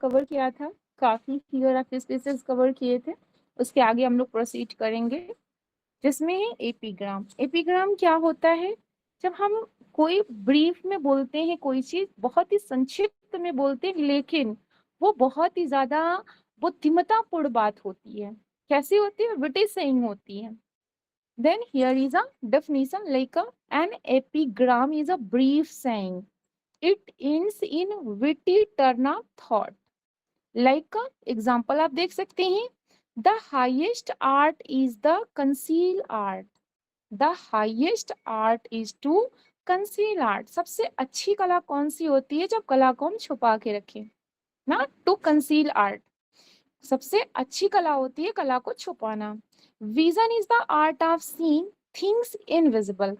Cover किया था, काफी फिगर ऑफ स्पीसीज कवर किए थे। उसके आगे हम लोग प्रोसीड करेंगे, जिसमें है एपीग्राम। एपीग्राम क्या होता है? जब हम कोई ब्रीफ में बोलते हैं, कोई चीज बहुत ही संक्षिप्त में बोलते हैं, लेकिन वो बहुत ही ज्यादा बुद्धिमत्तापूर्ण बात होती है। कैसी होती है? विटी सेइंग होती है। Then here is a definition like an epigram is a brief saying. It ends in witty turn of thought. Like example आप देख सकते हैं, the highest art is the conceal art. The highest art is to conceal art. सबसे अच्छी कला कौन सी होती है? जब कला को हम छुपा के रखें ना, to conceal art. सबसे अच्छी कला होती है कला को छुपाना। Vision is the art of seeing things invisible.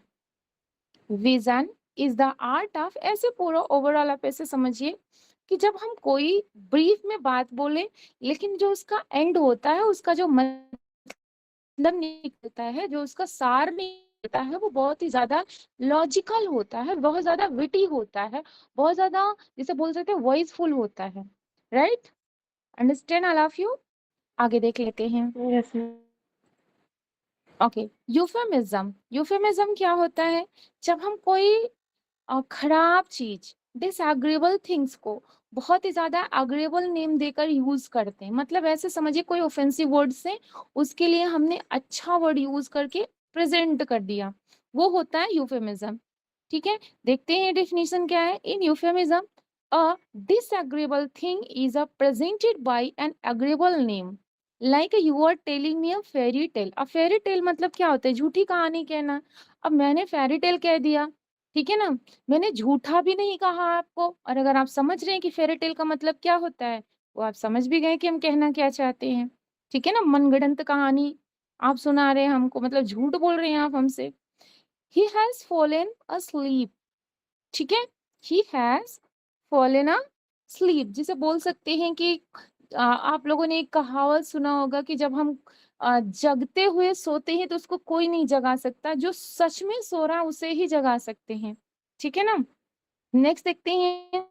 Vision is the art of, ऐसे पूरा ओवरऑल आप ऐसे समझिए कि जब हम कोई ब्रीफ में बात बोले, लेकिन जो उसका एंड होता है, उसका जो मतलब निकलता है, जो उसका सार निकलता है, वो बहुत ही ज्यादा लॉजिकल होता है, बहुत ज्यादा विटी होता है, बहुत ज्यादा जिसे बोल सकते हैं वॉइसफुल होता है। Right? Understand all of you? आगे देख लेते हैं। Yes okay, euphemism. यूफेमिज्म क्या होता है? जब हम कोई खराब चीज, डिसएग्रीएबल थिंग्स को बहुत ही ज्यादा अग्रेबल नेम देकर यूज करते हैं। मतलब ऐसे समझिए कोई ऑफेंसिव वर्ड से उसके लिए हमने अच्छा वर्ड यूज करके प्रेजेंट कर दिया, वो होता है यूफेमिज्म। ठीक है, देखते हैं डेफिनेशन क्या है। In euphemism, a disagreeable thing is a presented by an agreeable name, like you are telling me a fairy tale. अब फेरी टेल मतलब क्या होता है? झूठी कहानी कहना। अब मैंने फेरी टेल कह दिया, ठीक है ना, मैंने झूठा भी नहीं कहा आपको। और अगर आप समझ रहे हैं कि फेरी टेल का मतलब क्या होता है, वो आप समझ भी गए कि हम कहना क्या चाहते हैं। ठीक है ना, मनगढ़ंत कहानी आप सुना रहे हैं हमको, मतलब झूठ बोल रहे हैं आप हमसे। He has fallen asleep। ठीक है, ही हैज फॉलन asleep, जिसे बोल सकते हैं कि आप लोगों ने एक कहावत सुना होगा कि जब हम जगते हुए सोते हैं तो उसको कोई नहीं जगा सकता, जो सच में सो रहा है उसे ही जगा सकते हैं। ठीक है ना। नेक्स्ट देखते हैं,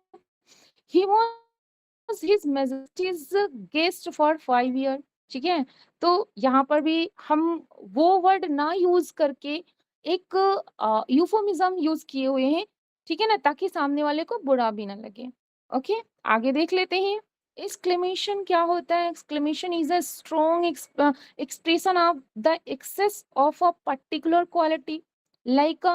he was his Majesty's guest for 5 year. ठीक है, तो यहाँ पर भी हम वो वर्ड ना यूज करके एक यूफोमिज्म यूज किए हुए हैं। ठीक है ना, ताकि सामने वाले को बुरा भी ना लगे। ओके, आगे देख लेते हैं। एक्सक्लेमेशन क्या होता है? Exclamation is a strong expression of the excess of a particular quality. Like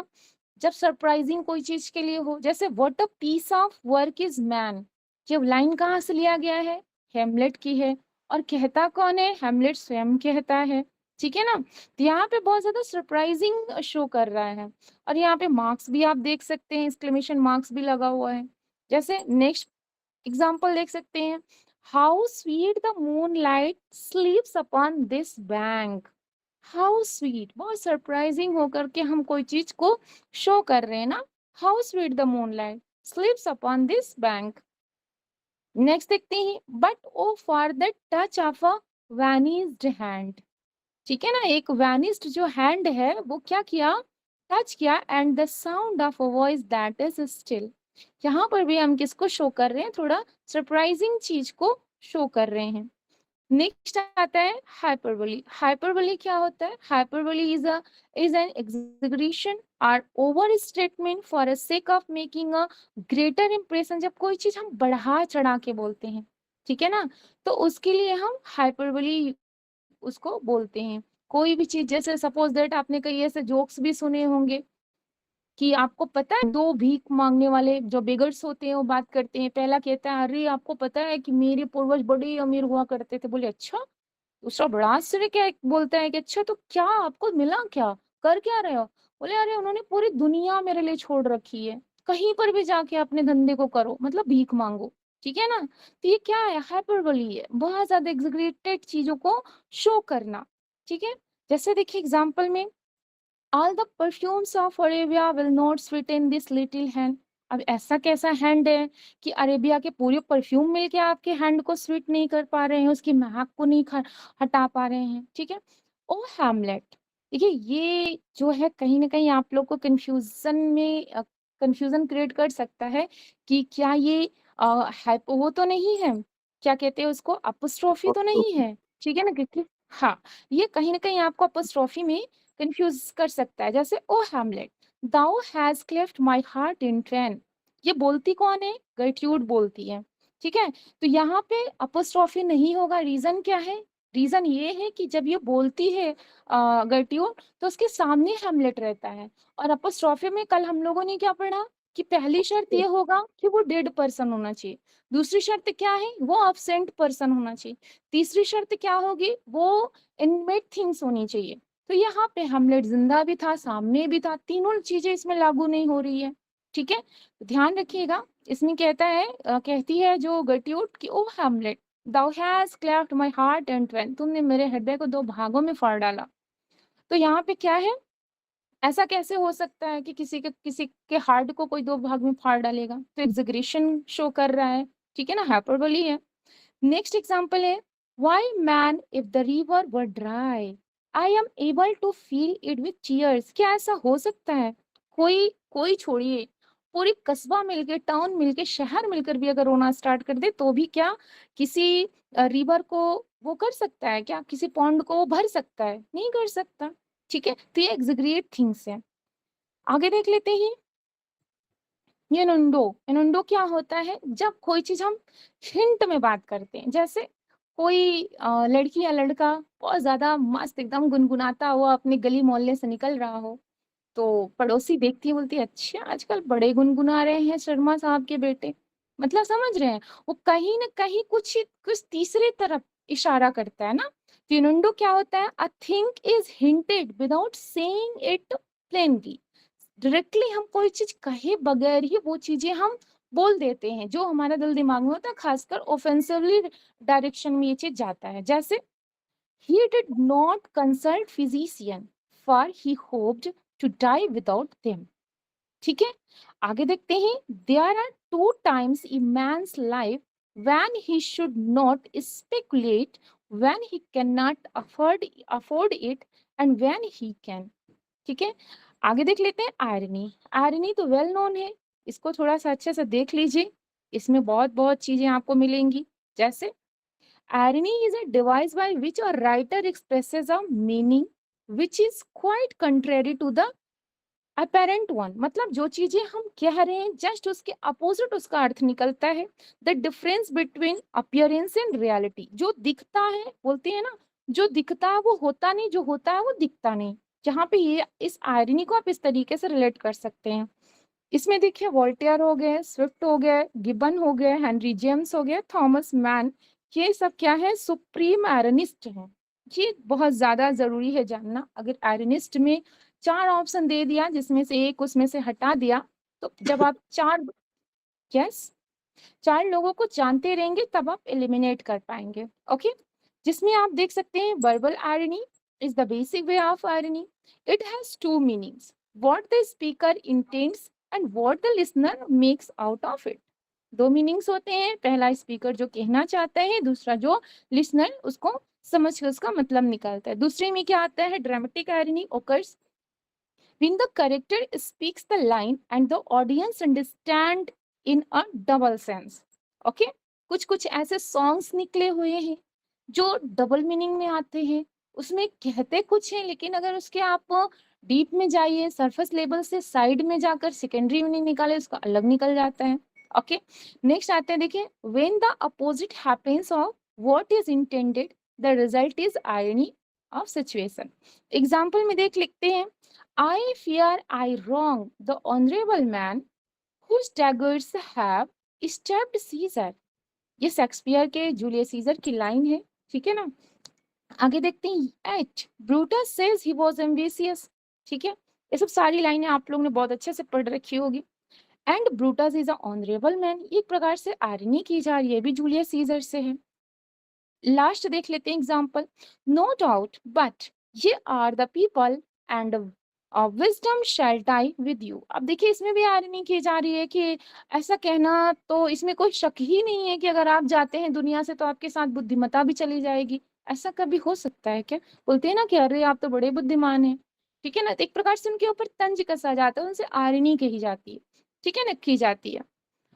जब सरप्राइजिंग कोई चीज के लिए हो, जैसे what a piece of work is man. जब लाइन कहाँ से लिया गया है? हेमलेट की है। और कहता कौन है? हेमलेट स्वयं कहता है। ठीक है ना, तो यहाँ पे बहुत ज्यादा सरप्राइजिंग शो कर रहा है। और यहाँ पे मार्क्स भी आप देख सकते हैं, एक्सक्लेमेशन मार्क्स भी लगा हुआ है। जैसे नेक्स्ट एग्जाम्पल देख सकते हैं, how sweet the moon light sleeps upon this bank. How sweet, बहुत सरप्राइजिंग होकर के हम कोई चीज को शो कर रहे हैं ना। How sweet the moon light sleeps upon this bank. Next देखते हैं, but O for the touch of a vanished hand. ठीक है ना, एक वैनिस्ड जो हैंड है वो क्या किया? टच किया। And the sound of a voice that is still. यहाँ पर भी हम किसको शो कर रहे हैं? थोड़ा सरप्राइजिंग चीज को शो कर रहे हैं। नेक्स्ट आता है हाइपरबोली। हाइपरबोली क्या होता है? हाइपरबोली इज एन एग्जैगरेशन और over statement for a sake of making a greater impression. जब कोई चीज हम बढ़ा चढ़ा के बोलते हैं, ठीक है ना, तो उसके लिए हम हाइपरबोली उसको बोलते हैं। कोई भी चीज, जैसे सपोज दैट आपने कई ऐसे जोक्स भी सुने होंगे कि आपको पता है, दो भीख मांगने वाले जो बेगर्स होते हैं वो बात करते हैं। पहला कहता है, अरे आपको पता है कि मेरे पूर्वज बड़े अमीर हुआ करते थे। बोले अच्छा। दूसरा बड़ा आश्चर्य क्या बोलता है कि अच्छा तो क्या आपको मिला, क्या कर क्या रहे हो? बोले अरे उन्होंने पूरी दुनिया मेरे लिए छोड़ रखी है, कहीं पर भी जाके अपने धंधे को करो, मतलब भीख मांगो। ठीक है ना, तो ये क्या है? हाइपरबोली है, बहुत ज्यादा एग्जीग्रेटेड चीजों को शो करना। ठीक है, जैसे देखिए एग्जाम्पल में, all the perfumes of Arabia will not Sutton this little hand. अब ऐसा कैसा हैंड है कि अरेबिया के पूरे परफ्यूम मिलके आपके हैंड को स्वीट नहीं कर पा रहे हैं, उसकी महक को नहीं हटा पा रहे हैं। ठीक है, ओ हैमलेट। देखिए ये जो है कहीं ना कहीं आप लोग को कंफ्यूजन में कंफ्यूजन क्रिएट कर सकता है कि क्या ये वो तो नहीं है, क्या कहते हैं उसको, अपोस्ट्रोफी तो नहीं apostrophe, है, ठीक है ना, क्योंकि हाँ, ये कहीं ना कहीं आपको अपोस्ट्रोफी में कंफ्यूज कर सकता है। जैसे O Hamlet, thou has cleft my heart in twain, ये बोलती कौन है, गर्ट्यूड बोलती है, ठीक है। तो यहाँ पे अपोस्ट्रोफी नहीं होगा, रीजन क्या है, रीजन ये है कि जब ये बोलती है गर्ट्यूड, तो उसके सामने हैमलेट रहता है। और अपोस्ट्रोफी में कल हम लोगों ने क्या पढ़ा कि पहली शर्त ये होगा कि वो डेड पर्सन होना चाहिए, दूसरी शर्त क्या है, वो अब्सेंट पर्सन होना चाहिए, तीसरी शर्त क्या होगी, वो इनमेट थिंग्स होनी चाहिए। तो यहाँ पे हैमलेट जिंदा भी था, सामने भी था, तीनों चीजें इसमें लागू नहीं हो रही है, ठीक है। तो ध्यान रखिएगा, इसमें कहता है कहती है जो गर्ट्यूड कि O Hamlet, thou has cleft my heart and twain, तुमने मेरे हृदय को दो भागों में फाड़ डाला। तो यहाँ पे क्या है, ऐसा कैसे हो सकता है कि किसी के हार्ट को कोई दो भाग में फाड़ डालेगा, तो एग्जेगरेशन शो कर रहा है, ठीक है ना, हाइपरबोली है। नेक्स्ट एग्जांपल है, why man if the river were dry, I am able to feel it with tears, क्या ऐसा हो सकता है, कोई कोई छोड़िए, पूरी कस्बा मिलके, टाउन मिलके, शहर मिलकर भी अगर रोना स्टार्ट कर दे तो भी क्या किसी रिवर को वो कर सकता है, क्या किसी पॉन्ड को वो भर सकता है, नहीं कर सकता, ठीक है। तो ये एग्जीग्रेट थिंग्स है। आगे देख लेते हैं, ये एनुंडो, एनुंडो क्या होता है, जब कोई चीज हम हिंट में बात करते हैं, जैसे कोई लड़की या लड़का बहुत ज्यादा मस्त एकदम गुनगुनाता हुआ अपने गली मोहल्ले से निकल रहा हो, तो पड़ोसी देखती है, बोलती है अच्छा आजकल बड़े गुनगुना रहे हैं शर्मा साहब के बेटे, मतलब समझ रहे हैं, वो कहीं ना कहीं कुछ तीसरे तरफ इशारा करता है ना। तो इनुंडो क्या होता है, a thing is hinted without saying it plainly, directly हम कोई चीज कहे बगैर ही वो चीजें हम बोल देते हैं, जो हमारा दिल दिमाग में होता है, खासकर ऑफेंसिवली डायरेक्शन में ये चीज जाता है। जैसे he did not consult physician for he hoped to die without them, ठीक है। आगे देखते हैं, there are two times in man's life when he should not speculate, when he cannot afford it and when he can, ठीक है। आगे देख लेते हैं आयरनी, आयरनी तो वेल नोन है, इसको थोड़ा सा अच्छे से देख लीजिए, इसमें बहुत बहुत चीजें आपको मिलेंगी। जैसे irony is a device by which a writer expresses a meaning which is quite contrary to the apparent one, मतलब जो चीजें हम कह रहे हैं जस्ट उसके अपोजिट उसका अर्थ निकलता है। The difference between appearance and reality, जो दिखता है, बोलते हैं ना, जो दिखता है वो होता नहीं, जो होता है वो दिखता नहीं। जहाँ पे ये इस आयरनी को आप इस तरीके से रिलेट कर सकते हैं। इसमें देखिए वोल्टेयर हो गए, स्विफ्ट हो गए, गिबन हो गए, हेनरी जेम्स हो गए, थॉमस मैन, ये सब क्या है, सुप्रीम आयरनिस्ट हैं। ये बहुत ज्यादा जरूरी है जानना, अगर आयरनिस्ट में चार ऑप्शन दे दिया जिसमें से एक उसमें से हटा दिया, तो जब आप चार, यस, चार लोगों को जानते रहेंगे तब आप एलिमिनेट कर पाएंगे, ओके। जिसमें आप देख सकते हैं verbal irony is the basic way of irony, it has two meanings, what the speaker intends and what the listener makes out of it. दो मीनिंग्स होते हैं, पहला स्पीकर जो कहना चाहता है, दूसरा जो लिसनर उसको समझ के उसका मतलब निकालता है। दूसरे में क्या आता है, dramatic irony occurs when the character speaks the line and the audience understand in a double sense, okay। कुछ कुछ ऐसे सॉन्ग्स निकले हुए हैं जो डबल मीनिंग में आते हैं, उसमें कहते कुछ हैं लेकिन अगर उसके आप डीप में जाइए, सरफेस लेवल से साइड में जाकर सेकेंडरी मीनिंग निकाले, उसका अलग निकल जाता है, ओके। नेक्स्ट आते हैं, देखिए when the opposite happens of what is intended the result is irony of situation. Example में देख लिखते हैं, I fear I wrong the honorable man whose daggers have stabbed Caesar। ये शेक्सपियर के जूलियस सीजर की लाइन है, ठीक है ना। आगे देखते हैं, et Brutus says he was ambitious, ठीक है। ये सब सारी लाइनें आप लोगों ने बहुत अच्छे से पढ़ रखी होगी। And Brutus is a honourable man, एक प्रकार से आयरनी की जा रही है, भी जूलियस सीजर से है। लास्ट देख लेते हैं एग्जाम्पल, नो डाउट बट ये are the people and wisdom shall die with you. अब देखिए इसमें भी आयरनी की जा रही है कि ऐसा कहना, तो इसमें कोई शक ही नहीं है कि अगर आप जाते हैं दुनिया से तो आपके साथ बुद्धिमत्ता भी चली जाएगी। ऐसा कभी हो सकता है क्या, बोलते हैं ना कि अरे आप तो बड़े बुद्धिमान हैं, ठीक है ना। तो एक प्रकार से उनके ऊपर तंज कसा जाता है, उनसे आयरनी कही जाती है, ठीक है ना, की जाती है,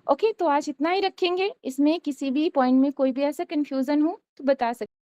ओके, तो आज इतना ही रखेंगे। इसमें किसी भी पॉइंट में कोई भी ऐसा कन्फ्यूज़न हो तो बता सक